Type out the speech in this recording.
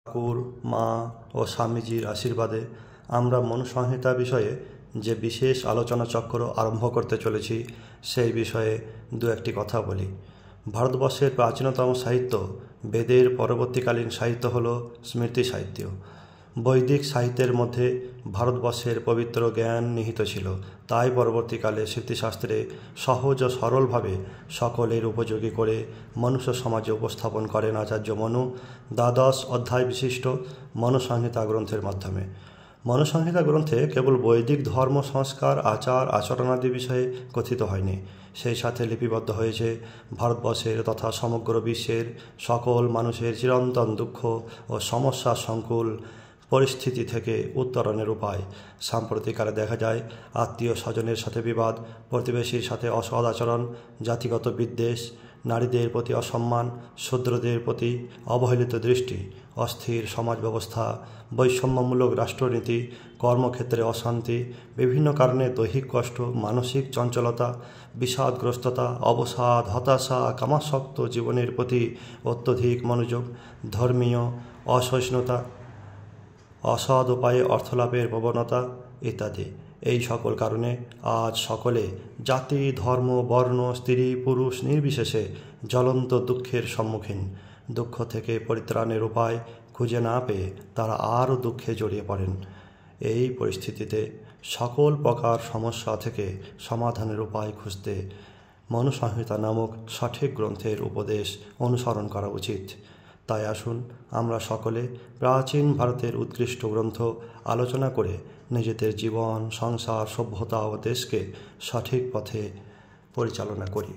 ঠাকুর, মা ও স্বামীজির আশীর্বাদে আমরা মনুসংহিতা বিষয়ে যে বিশেষ আলোচনা চক্র আরম্ভ করতে চলেছি সেই বিষয়ে দু একটি কথা বলি। ভারতবর্ষের প্রাচীনতম সাহিত্য বেদের পরবর্তীকালীন সাহিত্য হল স্মৃতি সাহিত্য। বৈদিক সাহিত্যের মধ্যে ভারতবর্ষের পবিত্র জ্ঞান নিহিত ছিল, তাই পরবর্তীকালে স্মৃতিশাস্ত্রে সহজ ও সরলভাবে সকলের উপযোগী করে মনুষ্য সমাজে উপস্থাপন করেন আচার্য মনু ১২ অধ্যায় বিশিষ্ট মনুসংহিতা গ্রন্থের মাধ্যমে। মনুসংহিতা গ্রন্থে কেবল বৈদিক ধর্ম সংস্কার আচার আচরণাদি বিষয়ে কথিত হয়নি, সেই সাথে লিপিবদ্ধ হয়েছে ভারতবর্ষের তথা সমগ্র বিশ্বের সকল মানুষের চিরন্তন দুঃখ ও সমস্যা সংকুল পরিস্থিতি থেকে উত্তরণের উপায়। সাম্প্রতিককালে দেখা যায় আত্মীয় স্বজনের সাথে বিবাদ, প্রতিবেশীর সাথে অসৎ আচরণ, জাতিগত বিদ্বেষ, নারীদের প্রতি অসম্মান, শূদ্রদের প্রতি অবহেলিত দৃষ্টি, অস্থির সমাজ ব্যবস্থা, বৈষম্যমূলক রাষ্ট্রনীতি, কর্মক্ষেত্রে অশান্তি, বিভিন্ন কারণে দৈহিক কষ্ট, মানসিক চঞ্চলতা, বিষাদগ্রস্ততা, অবসাদ, হতাশা, কামাসক্ত জীবনের প্রতি অত্যধিক মনোযোগ, ধর্মীয় অসহিষ্ণুতা, অসৎ উপায়ে অর্থলাভের প্রবণতা ইত্যাদি। এই সকল কারণে আজ সকলে জাতি, ধর্ম, বর্ণ, স্ত্রী, পুরুষ নির্বিশেষে জ্বলন্ত দুঃখের সম্মুখীন। দুঃখ থেকে পরিত্রাণের উপায় খুঁজে না পেয়ে তারা আরও দুঃখে জড়িয়ে পড়েন। এই পরিস্থিতিতে সকল প্রকার সমস্যা থেকে সমাধানের উপায় খুঁজতে মনুসংহিতা নামক সঠিক গ্রন্থের উপদেশ অনুসরণ করা উচিত। তাই আসুন আমরা সকলে প্রাচীন ভারতের উৎকৃষ্ট গ্রন্থ আলোচনা করে নিজেদের জীবন, সংসার, সভ্যতা ও দেশকে সঠিক পথে পরিচালনা করি।